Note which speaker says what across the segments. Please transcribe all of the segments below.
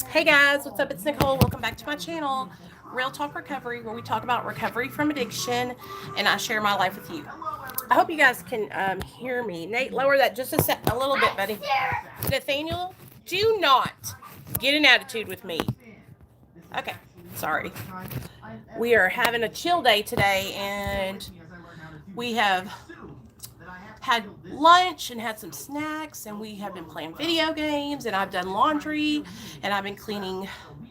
Speaker 1: Hey guys, what's up? It's Nicole. Welcome back to my channel, Real Talk Recovery, where we talk about recovery from addiction and I share my life with you. I hope you guys can hear me. Nate, lower that just a little bit, buddy. Nathaniel, do not get an attitude with me. Okay, sorry. We are having a chill day today, and we have had lunch and had some snacks, and we have been playing video games, and I've done laundry, and I've been cleaning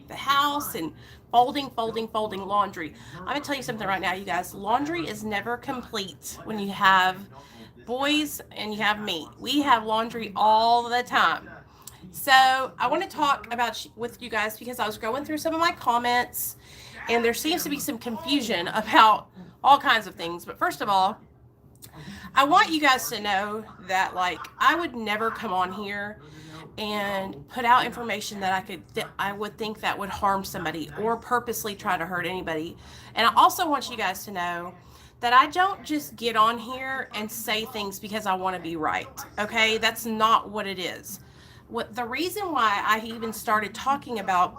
Speaker 1: the house and folding laundry. I'm gonna tell you something right now, you guys. Laundry is never complete when you have boys and you have me. We have laundry all the time. So I want to talk about with you guys because I was going through some of my comments, and there seems to be some confusion about all kinds of things. But first of all, I want you guys to know that, like, I would never come on here and put out information that I would think that would harm somebody or purposely try to hurt anybody. And I also want you guys to know that I don't just get on here and say things because I want to be right. Okay? That's not what it is. What the reason why I even started talking about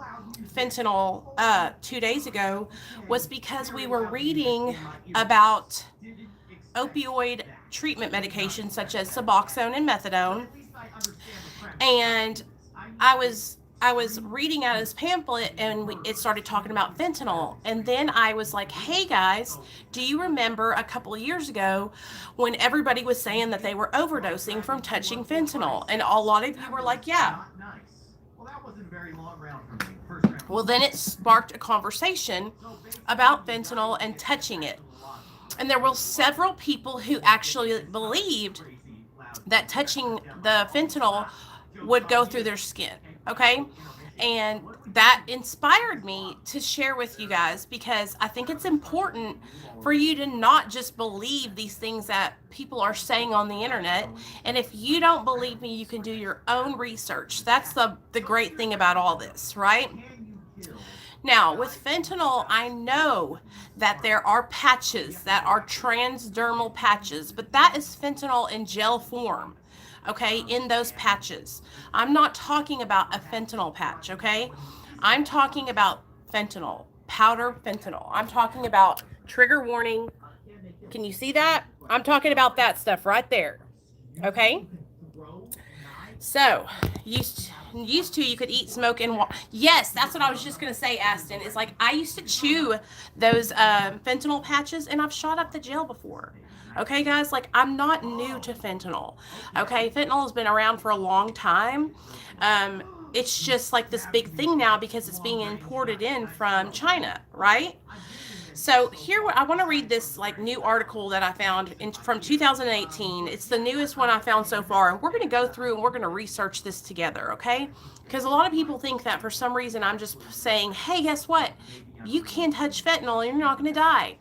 Speaker 1: fentanyl 2 days ago was because we were reading about opioid treatment medications such as Suboxone and methadone, and I was reading out of this pamphlet, and it started talking about fentanyl. And then I was like, hey guys, do you remember a couple of years ago when everybody was saying that they were overdosing from touching fentanyl? And a lot of you were like, yeah. Well, then it sparked a conversation about fentanyl and touching it. And there were several people who actually believed that touching the fentanyl would go through their skin. Okay? And that inspired me to share with you guys, because I think it's important for you to not just believe these things that people are saying on the internet. And if you don't believe me, you can do your own research. That's the great thing about all this, right? Now, with fentanyl, I know that there are patches that are transdermal patches, but that is fentanyl in gel form, okay, in those patches. I'm not talking about a fentanyl patch, okay? I'm talking about fentanyl, powder fentanyl. I'm talking about trigger warning. Can you see that? I'm talking about that stuff right there, okay? So, used to you could eat, smoke, and walk. Yes, that's what I was just going to say, Aston. It's like I used to chew those fentanyl patches, and I've shot up the jail before. Okay, guys, like, I'm not new to fentanyl. Okay, fentanyl has been around for a long time. It's just like this big thing now because it's being imported in from China, right? So here, I want to read this like new article that I found from 2018. It's the newest one I found so far, and we're going to go through and we're going to research this together, okay? Because a lot of people think that for some reason I'm just saying, hey, guess what? You can touch fentanyl and you're not going to die.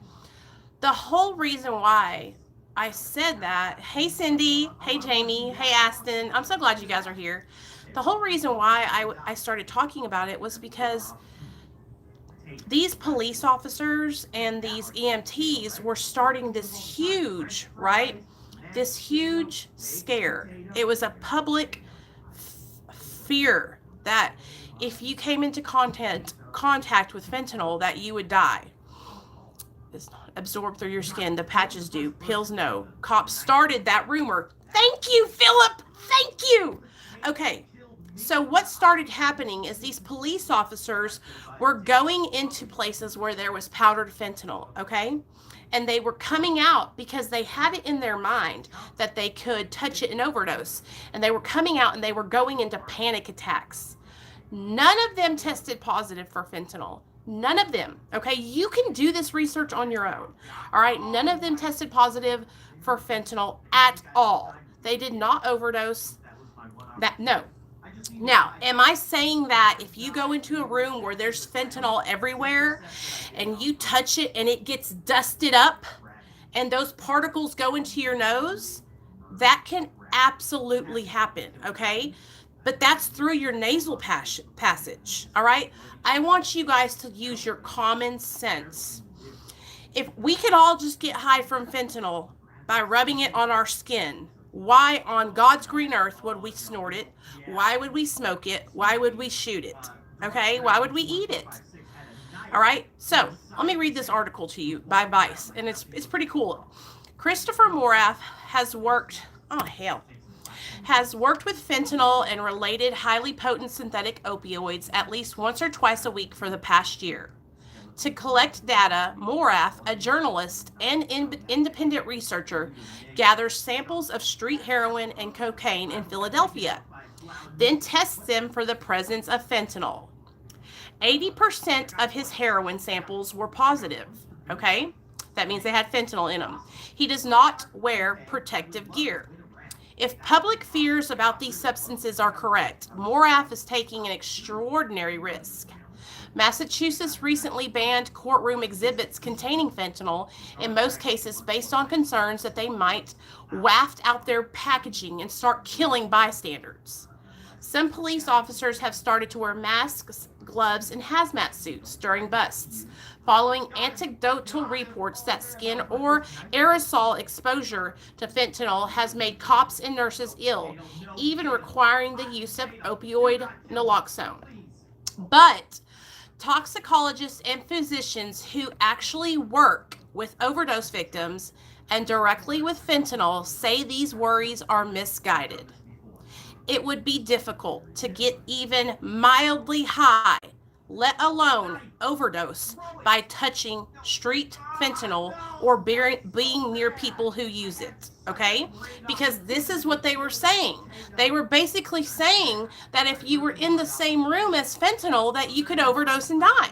Speaker 1: The whole reason why I said that, hey Cindy, hey Jamie, hey Aston, I'm so glad you guys are here. The whole reason why I started talking about it was because these police officers and these EMTs were starting this huge, right? This huge scare. It was a public fear that if you came into contact with fentanyl, that you would die. It's not absorbed through your skin. The patches do. Pills, no. Cops started that rumor. Thank you, Philip. Thank you. Okay. So what started happening is these police officers were going into places where there was powdered fentanyl, okay? And they were coming out because they had it in their mind that they could touch it and overdose. And they were coming out and they were going into panic attacks. None of them tested positive for fentanyl. None of them, okay? You can do this research on your own, all right? None of them tested positive for fentanyl at all. They did not overdose. No. Now, am I saying that if you go into a room where there's fentanyl everywhere and you touch it and it gets dusted up and those particles go into your nose, that can absolutely happen, okay? But that's through your nasal passage, all right? I want you guys to use your common sense. If we could all just get high from fentanyl by rubbing it on our skin, why on God's green earth would we snort it? Why would we smoke it? Why would we shoot it? Okay, why would we eat it? All right, so let me read this article to you by Vice, and it's pretty cool. Christopher Morath has worked, oh hell, has worked with fentanyl and related highly potent synthetic opioids at least once or twice a week for the past year. To collect data, Morath, a journalist and independent researcher, gathers samples of street heroin and cocaine in Philadelphia, then tests them for the presence of fentanyl. 80% of his heroin samples were positive. Okay? That means they had fentanyl in them. He does not wear protective gear. If public fears about these substances are correct, Morath is taking an extraordinary risk. Massachusetts recently banned courtroom exhibits containing fentanyl, in most cases based on concerns that they might waft out their packaging and start killing bystanders. Some police officers have started to wear masks, gloves, and hazmat suits during busts, following anecdotal reports that skin or aerosol exposure to fentanyl has made cops and nurses ill, even requiring the use of opioid naloxone. But toxicologists and physicians who actually work with overdose victims and directly with fentanyl say these worries are misguided. It would be difficult to get even mildly high, let alone overdose, by touching street fentanyl or being near people who use it, okay? Because this is what they were saying. They were basically saying that if you were in the same room as fentanyl, that you could overdose and die.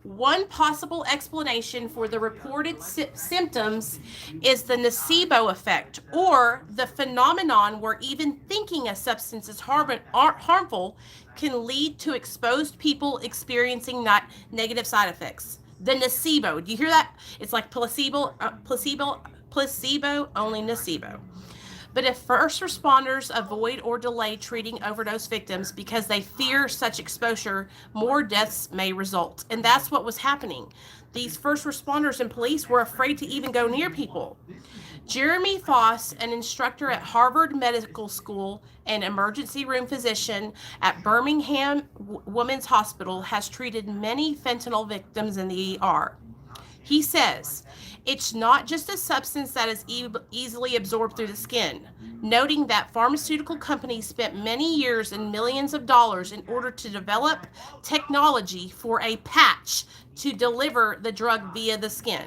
Speaker 1: One possible explanation for the reported symptoms is the nocebo effect, or the phenomenon where even thinking a substance is harmful can lead to exposed people experiencing negative side effects. The nocebo, do you hear that? It's like placebo, only nocebo. But if first responders avoid or delay treating overdose victims because they fear such exposure, more deaths may result. And that's what was happening. These first responders and police were afraid to even go near people. Jeremy Foss, an instructor at Harvard Medical School and emergency room physician at Birmingham Women's Hospital, has treated many fentanyl victims in the ER. He says, it's not just a substance that is easily absorbed through the skin, noting that pharmaceutical companies spent many years and millions of dollars in order to develop technology for a patch to deliver the drug via the skin.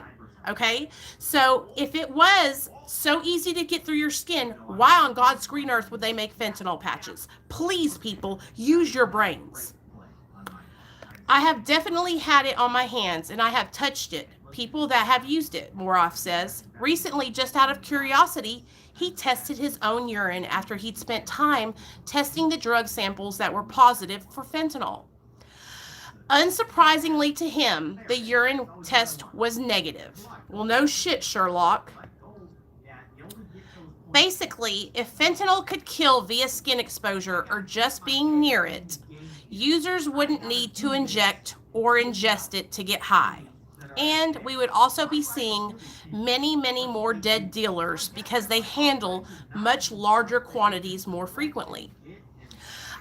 Speaker 1: Okay? So if it was so easy to get through your skin, why on God's green earth would they make fentanyl patches? Please, people, use your brains. I have definitely had it on my hands, and I have touched it. People that have used it, Morath says. Recently, just out of curiosity, he tested his own urine after he'd spent time testing the drug samples that were positive for fentanyl. Unsurprisingly to him, the urine test was negative. Well, no shit, Sherlock. Basically, if fentanyl could kill via skin exposure or just being near it, users wouldn't need to inject or ingest it to get high. And we would also be seeing many, many more dead dealers because they handle much larger quantities more frequently.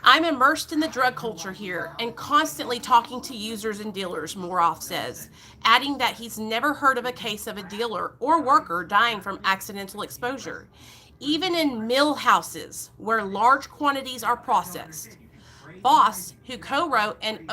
Speaker 1: I'm immersed in the drug culture here and constantly talking to users and dealers, Morath says, adding that he's never heard of a case of a dealer or worker dying from accidental exposure, even in mill houses where large quantities are processed. Voss, who co-wrote an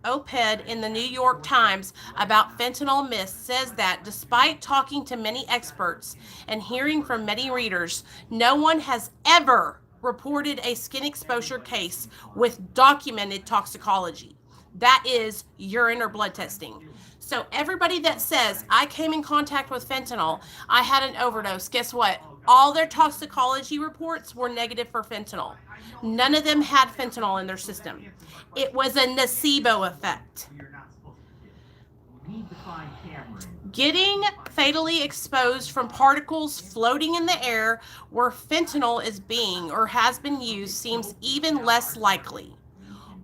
Speaker 1: op-ed in the New York Times about fentanyl myths, says that despite talking to many experts and hearing from many readers, no one has ever reported a skin exposure case with documented toxicology. That is urine or blood testing. So everybody that says, I came in contact with fentanyl, I had an overdose, guess what? All their toxicology reports were negative for fentanyl. None of them had fentanyl in their system. It was a nocebo effect. Getting fatally exposed from particles floating in the air where fentanyl is being or has been used seems even less likely.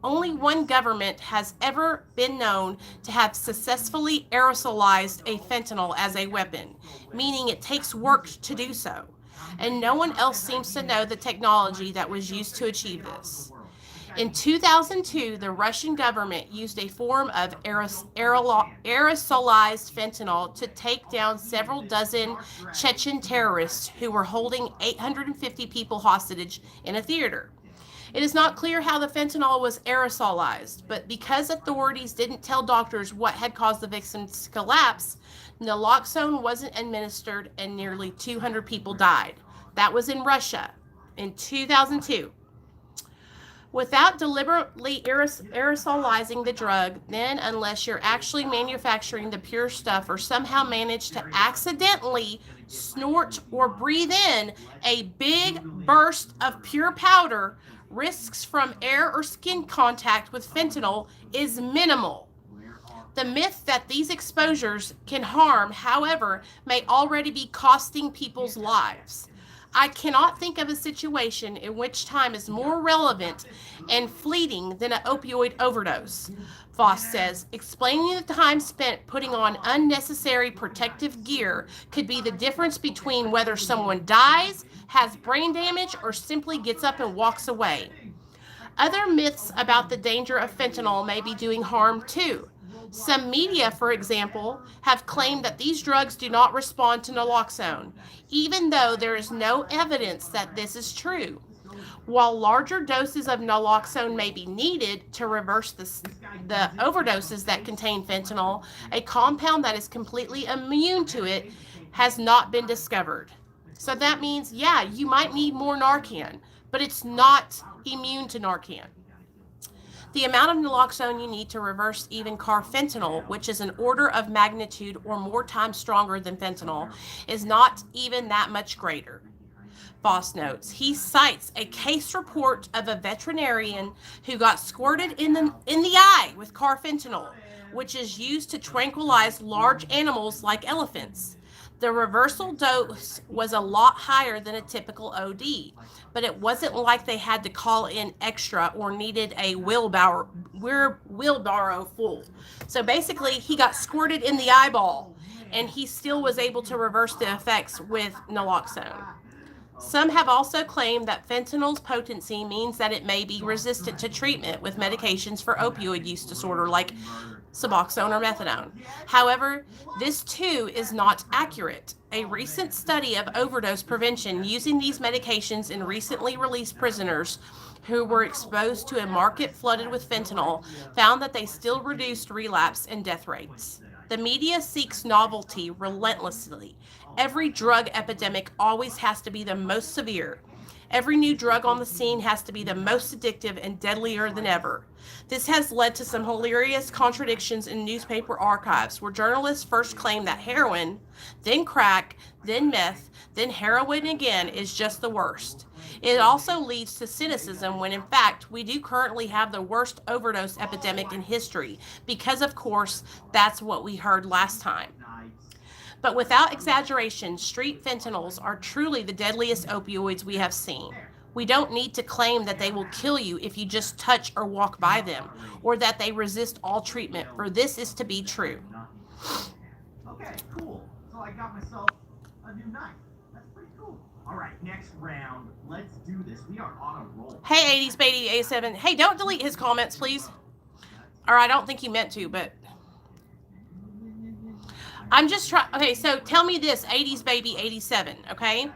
Speaker 1: Only one government has ever been known to have successfully aerosolized a fentanyl as a weapon, meaning it takes work to do so. And no one else seems to know the technology that was used to achieve this. In 2002, the Russian government used a form of aerosolized fentanyl to take down several dozen Chechen terrorists who were holding 850 people hostage in a theater. It is not clear how the fentanyl was aerosolized, but because authorities didn't tell doctors what had caused the victims to collapse, naloxone wasn't administered and nearly 200 people died. That was in Russia in 2002. Without deliberately aerosolizing the drug, then unless you're actually manufacturing the pure stuff or somehow manage to accidentally snort or breathe in a big burst of pure powder, risks from air or skin contact with fentanyl is minimal. The myth that these exposures can harm, however, may already be costing people's lives. I cannot think of a situation in which time is more relevant and fleeting than an opioid overdose, Voss says, explaining the time spent putting on unnecessary protective gear could be the difference between whether someone dies, has brain damage, or simply gets up and walks away. Other myths about the danger of fentanyl may be doing harm too. Some media, for example, have claimed that these drugs do not respond to naloxone, even though there is no evidence that this is true. While larger doses of naloxone may be needed to reverse the overdoses that contain fentanyl, a compound that is completely immune to it has not been discovered. So that means, yeah, you might need more Narcan, but it's not immune to Narcan. The amount of naloxone you need to reverse even carfentanil, which is an order of magnitude or more times stronger than fentanyl, is not even that much greater. Voss notes. He cites a case report of a veterinarian who got squirted in the eye with carfentanil, which is used to tranquilize large animals like elephants. The reversal dose was a lot higher than a typical OD, but it wasn't like they had to call in extra or needed a wheelbarrow full. So basically, he got squirted in the eyeball, and he still was able to reverse the effects with naloxone. Some have also claimed that fentanyl's potency means that it may be resistant to treatment with medications for opioid use disorder like Suboxone or methadone. However, this too is not accurate. A recent study of overdose prevention using these medications in recently released prisoners who were exposed to a market flooded with fentanyl found that they still reduced relapse and death rates. The media seeks novelty relentlessly. Every drug epidemic always has to be the most severe. Every new drug on the scene has to be the most addictive and deadlier than ever. This has led to some hilarious contradictions in newspaper archives where journalists first claim that heroin, then crack, then meth, then heroin again is just the worst. It also leads to cynicism when in fact we do currently have the worst overdose epidemic in history because of course that's what we heard last time. But without exaggeration, street fentanyls are truly the deadliest opioids we have seen. We don't need to claim that they will kill you if you just touch or walk by them, or that they resist all treatment, for this is to be true.
Speaker 2: Okay, cool. So I got myself a new knife. That's pretty cool. All right, next round. Let's do this. We are on a roll.
Speaker 1: Hey, 80s Baby 87. Hey, don't delete his comments, please. Or I don't think he meant to, but I'm just trying. Okay, so tell me this, 80s Baby 87, okay?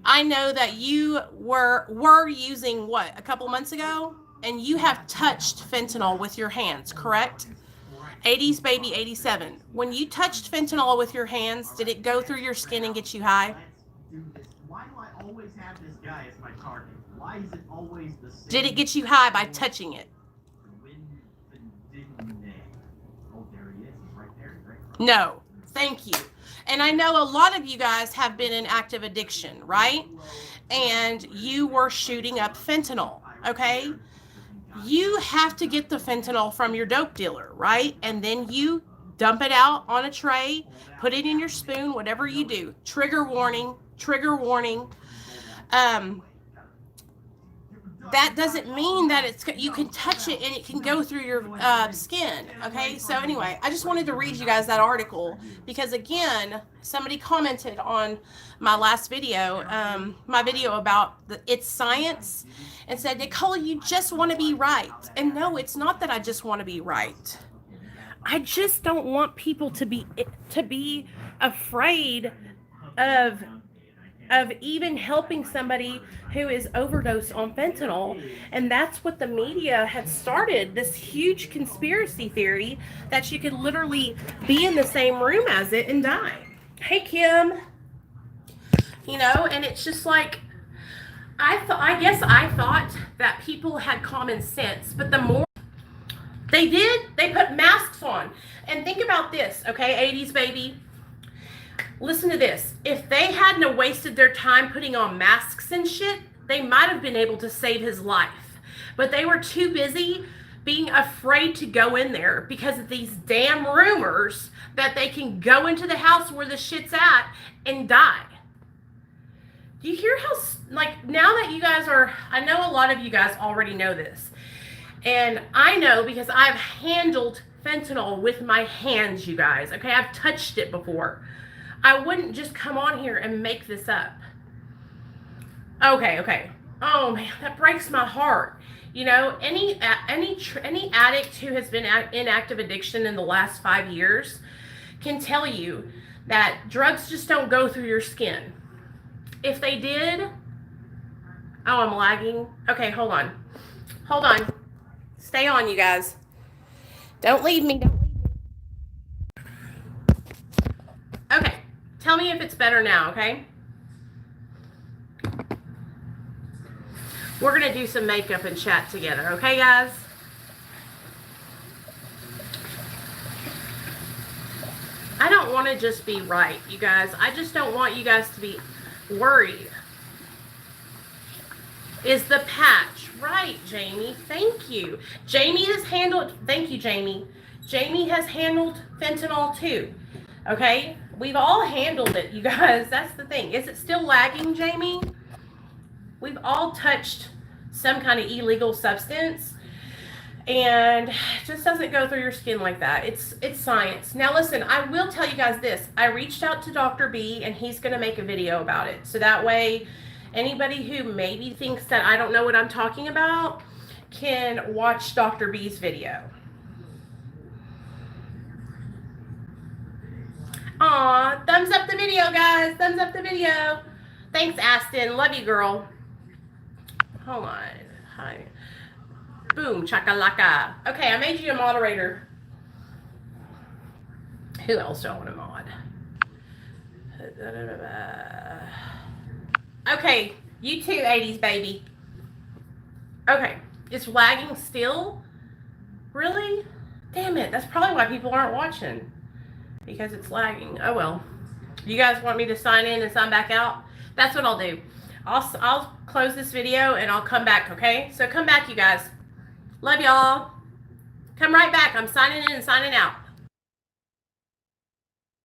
Speaker 1: I know that you were using what, a couple months ago? And you have touched fentanyl with your hands, correct? 80s Baby 87. When you touched fentanyl with your hands, did it go through your skin and get you high?
Speaker 2: Why do I always have this guy as my target? Why is it always the same?
Speaker 1: Did it get you high by touching it?
Speaker 2: Oh, there he is. He's right there.
Speaker 1: No. Thank you. And I know a lot of you guys have been in active addiction, right? And you were shooting up fentanyl, okay? You have to get the fentanyl from your dope dealer, right? And then you dump it out on a tray, put it in your spoon, whatever you do. Trigger warning, trigger warning. that doesn't mean that you can touch it and it can go through your skin. Okay, so anyway, I just wanted to read you guys that article because again, somebody commented on my last video, my video about it's science, and said, Nicole, you just want to be right. And no, it's not that I just want to be right. I just don't want people to be afraid of even helping somebody who is overdosed on fentanyl. And that's what the media had started, this huge conspiracy theory that you could literally be in the same room as it and die. Hey, Kim. You know, and it's just like, I guess I thought that people had common sense, but the more they put masks on. And think about this, okay, 80s baby. Listen to this. If they hadn't wasted their time putting on masks and shit, they might have been able to save his life. But they were too busy being afraid to go in there because of these damn rumors that they can go into the house where the shit's at and die. Do you hear how, like, now that you guys are, I know a lot of you guys already know this. And I know because I've handled fentanyl with my hands, you guys. Okay, I've touched it before. I wouldn't just come on here and make this up. Okay. Oh man, that breaks my heart. You know, any addict who has been in active addiction in the last 5 years can tell you that drugs just don't go through your skin. If they did, oh, I'm lagging. Okay, hold on. Stay on, you guys. Don't leave me. Okay. Tell me if it's better now, okay? We're going to do some makeup and chat together, okay, guys? I don't want to just be right, you guys. I just don't want you guys to be worried. Is the patch right, Jamie? Thank you. Jamie has handled, thank you, Jamie. Jamie has handled fentanyl too, okay? We've all handled it, you guys. That's the thing. Is it still lagging, Jamie? We've all touched some kind of illegal substance, and it just doesn't go through your skin like that. It's science. Now, listen, I will tell you guys this. I reached out to Dr. B, and he's going to make a video about it. So that way, anybody who maybe thinks that I don't know what I'm talking about can watch Dr. B's video. Aw, thumbs up the video, guys. Thumbs up the video. Thanks, Aston. Love you, girl. Hold on. Hi. Boom, chakalaka. Okay, I made you a moderator. Who else do I want to mod? Okay, you too, 80s baby. Okay, it's lagging still? Really? Damn it, that's probably why people aren't watching. Because it's lagging. Oh well. You guys want me to sign in and sign back out? That's what I'll do. I'll close this video and I'll come back, okay? So come back, you guys. Love y'all. Come right back. I'm signing in and signing out.